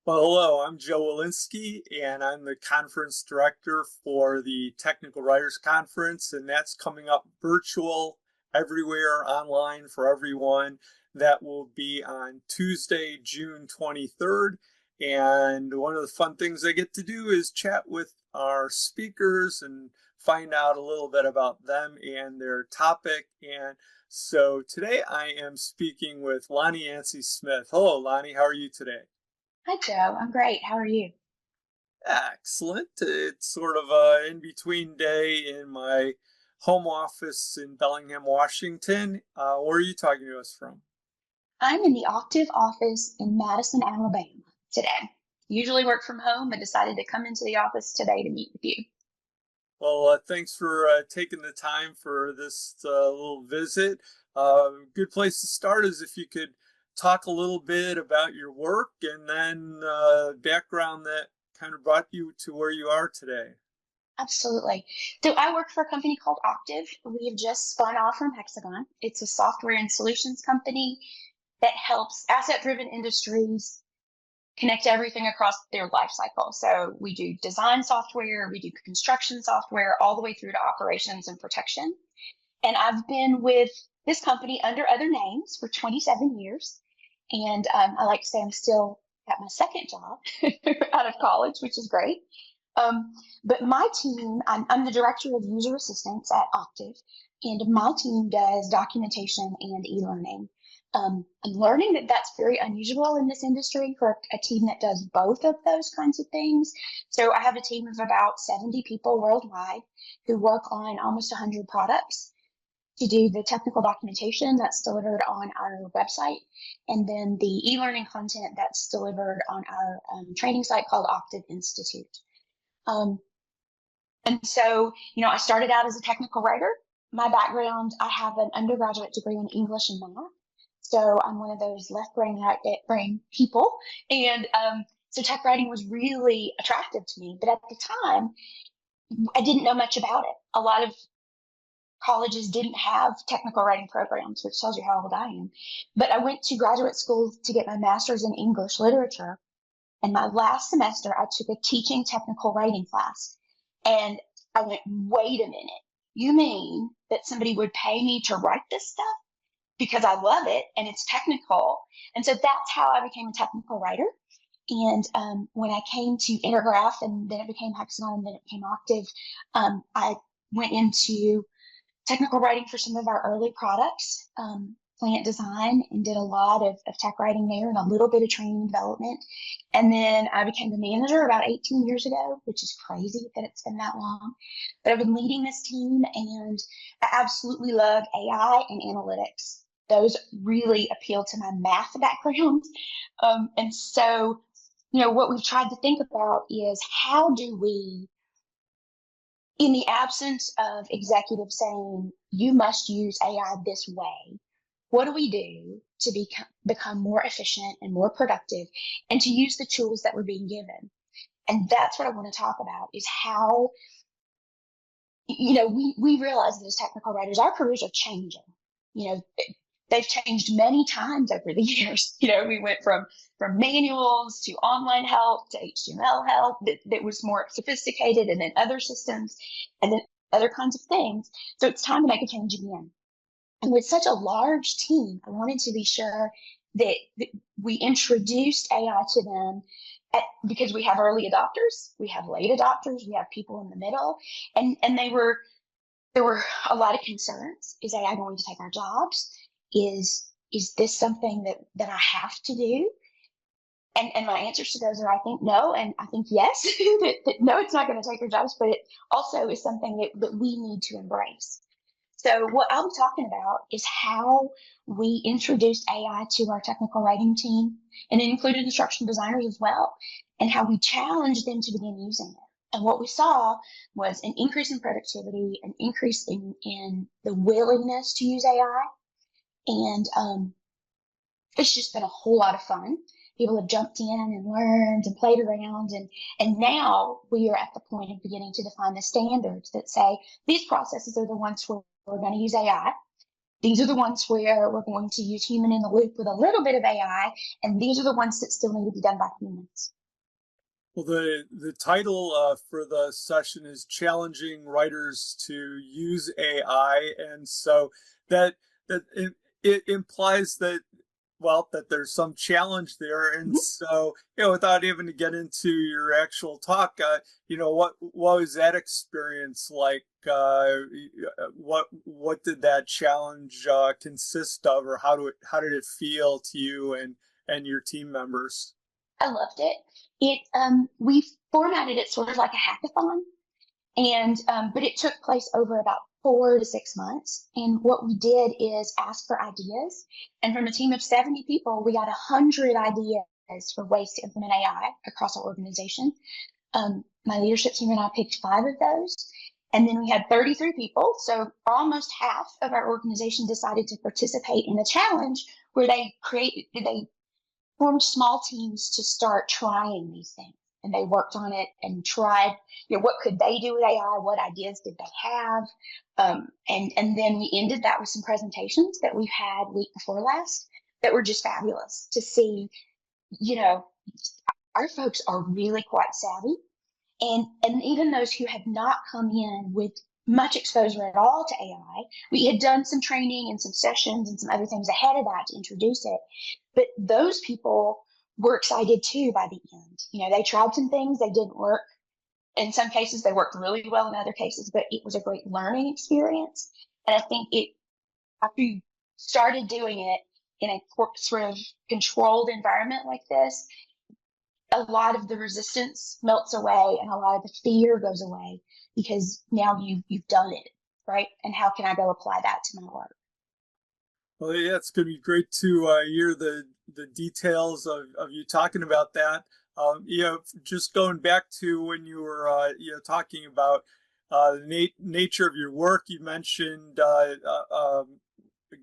Well, hello, I'm Joe Walensky, and I'm the conference director for the Technical Writers Conference, and that's coming up virtual everywhere online for everyone. That will be on Tuesday, June 23rd. And one of the fun things I get to do is chat with our speakers and find out a little bit about them and their topic. And so today I am speaking with Lonnye Yancey-Smith. Hello, Lonnye, how are you today? Hi, Joe. I'm great. How are you? Excellent. It's sort of a in-between day in my home office in Bellingham, Washington. Where are you talking to us from? I'm in the Octave office in Madison, Alabama today. Usually work from home, but decided to come into the office today to meet with you. Well, thanks for taking the time for this little visit. Good place to start is if you could talk a little bit about your work and then background that kind of brought you to where you are today. Absolutely. So I work for a company called Octave. We have just spun off from Hexagon. It's a software and solutions company that helps asset-driven industries connect everything across their life cycle. So we do design software, we do construction software, all the way through to operations and protection. And I've been with this company under other names for 27 years. And I like to say I'm still at my second job out of college, which is great. But my team, I'm the director of user assistance at Octave, and my team does documentation and e-learning. I'm learning that that's very unusual in this industry for a team that does both of those kinds of things. So I have a team of about 70 people worldwide who work on almost 100 products to do the technical documentation that's delivered on our website, and then the e-learning content that's delivered on our training site called Octave Institute. Um, and so, I started out as a technical writer. My background, I have an undergraduate degree in English and math. So I'm one of those left brain, right brain people. And so tech writing was really attractive to me. But at the time, I didn't know much about it. A lot of colleges didn't have technical writing programs, which tells you how old I am. But I went to graduate school to get my master's in English literature. And my last semester, I took a teaching technical writing class. And I went, wait a minute. You mean that somebody would pay me to write this stuff? Because I love it and it's technical. And so that's how I became a technical writer. And when I came to Intergraph, and then it became Hexagon, and then it became Octave, I went into technical writing for some of our early products, plant design, and did a lot of tech writing there and a little bit of training and development. And then I became the manager about 18 years ago, which is crazy that it's been that long. But I've been leading this team, and I absolutely love AI and analytics. Those really appeal to my math background. And so, what we've tried to think about is how do we, in the absence of executives saying, you must use AI this way, what do we do to become more efficient and more productive and to use the tools that we're being given? And that's what I want to talk about is how, we realize that as technical writers, our careers are changing. You know, they've changed many times over the years. We went from manuals to online help to HTML help that was more sophisticated, and then other systems, and then other kinds of things. So it's time to make a change again. And with such a large team, I wanted to be sure that we introduced AI to them because we have early adopters, we have late adopters, we have people in the middle, and there were a lot of concerns. Is AI going to take our jobs? Is this something that I have to do? And my answers to those are, I think no, and I think yes. that no, it's not going to take your jobs, but it also is something that we need to embrace. So what I'm talking about is how we introduced AI to our technical writing team, and it included instructional designers as well, and how we challenged them to begin using it. And what we saw was an increase in productivity, an increase in the willingness to use AI, and it's just been a whole lot of fun. People have jumped in and learned and played around, and now we are at the point of beginning to define the standards that say these processes are the ones where we're going to use AI. These are the ones where we're going to use human in the loop with a little bit of AI, and these are the ones that still need to be done by humans. Well, the title for the session is challenging writers to use AI, and so that it implies that, well, that there's some challenge there. And Mhm. so, without even to get into your actual talk, what was that experience like? What did that challenge consist of, or how did it feel to you and your team members? I loved it. We formatted it sort of like a hackathon, and but it took place over about 4 to 6 months. And what we did is ask for ideas, and from a team of 70 people, we got 100 ideas for ways to implement AI across our organization. My leadership team and I picked 5 of those. And then we had 33 people. So almost half of our organization decided to participate in the challenge where they formed small teams to start trying these things. And they worked on it and tried, what could they do with AI? What ideas did they have? And then we ended that with some presentations that we've had week before last that were just fabulous to see, you know, our folks are really quite savvy. And even those who had not come in with much exposure at all to AI, we had done some training and some sessions and some other things ahead of that to introduce it. But those people were excited too by the end. They tried some things, they didn't work. In some cases, they worked really well in other cases, but it was a great learning experience. And I think after you started doing it in a sort of controlled environment like this, a lot of the resistance melts away and a lot of the fear goes away because now you've done it, right? And how can I go apply that to my work? Well, yeah, it's going to be great to hear the details of you talking about that. Just going back to when you were talking about the nature of your work, you mentioned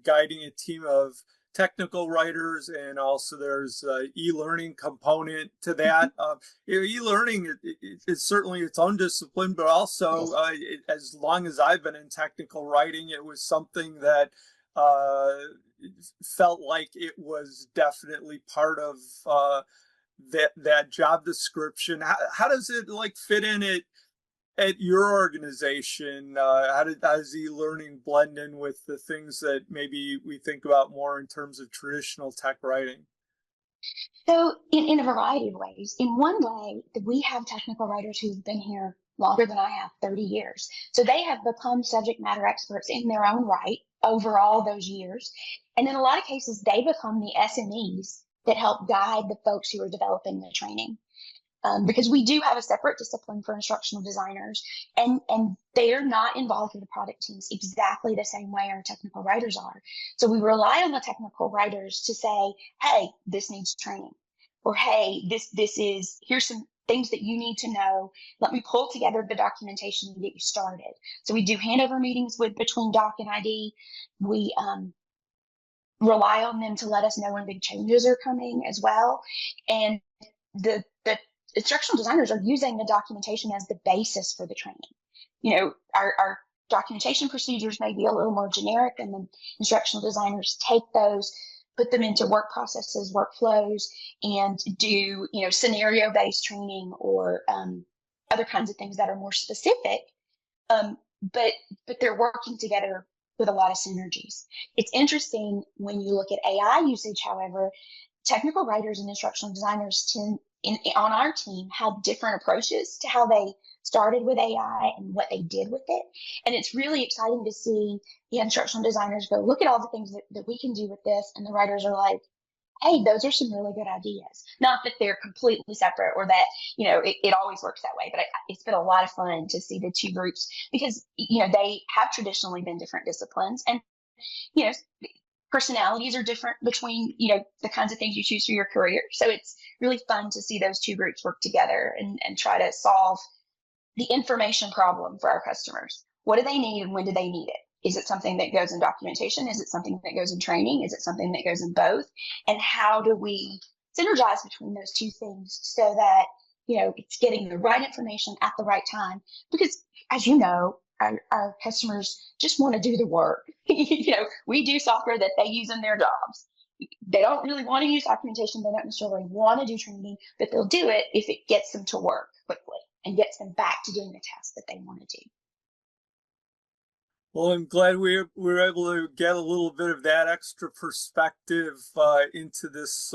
guiding a team of technical writers, and also there's a e-learning component to Mhm. that. E-learning is certainly its own discipline, but It also is. as long as I've been in technical writing, it was something that uh, felt like it was definitely part of that job description. How does it like fit in at your organization? How does e-learning blend in with the things that maybe we think about more in terms of traditional tech writing? So, in a variety of ways. In one way, we have technical writers who've been here longer than I have, 30 years. So they have become subject matter experts in their own right over all those years. And in a lot of cases, they become the SMEs that help guide the folks who are developing the training. Because we do have a separate discipline for instructional designers, and they are not involved with the product teams exactly the same way our technical writers are. So we rely on the technical writers to say, "Hey, this needs training," or "Hey, this is here's some things that you need to know. Let me pull together the documentation and get you started." So we do handover meetings with between doc and ID. We rely on them to let us know when big changes are coming as well, and the instructional designers are using the documentation as the basis for the training. Our documentation procedures may be a little more generic, and the instructional designers take those, put them into work processes, workflows, and do scenario based training or other kinds of things that are more specific. Um, but they're working together with a lot of synergies. It's interesting when you look at AI usage, however, technical writers and instructional designers on our team have different approaches to how they started with AI and what they did with it. And it's really exciting to see the instructional designers go, look at all the things that we can do with this. And the writers are like, hey, those are some really good ideas. Not that they're completely separate or that, it always works that way, but it's been a lot of fun to see the two groups because, they have traditionally been different disciplines. And, you know, personalities are different between the kinds of things you choose for your career, so it's really fun to see those two groups work together and try to solve the information problem for our customers. What do they need and when do they need it? Is it something that goes in documentation? Is it something that goes in training? Is it something that goes in both? And how do we synergize between those two things so that it's getting the right information at the right time? Because as you know, our customers just want to do the work. We do software that they use in their jobs. they don't really want to use documentation. They don't necessarily want to do training, but they'll do it if it gets them to work quickly and gets them back to doing the task that they want to do. Well, I'm glad we were able to get a little bit of that extra perspective into this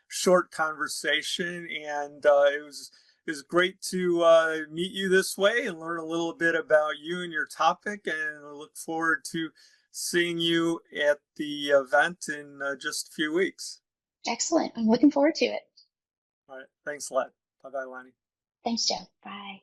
short conversation, and it was great to meet you this way and learn a little bit about you and your topic. And I look forward to seeing you at the event in just a few weeks. Excellent. I'm looking forward to it. All right, thanks a lot. Bye bye, Lonnie. Thanks, Joe. Bye.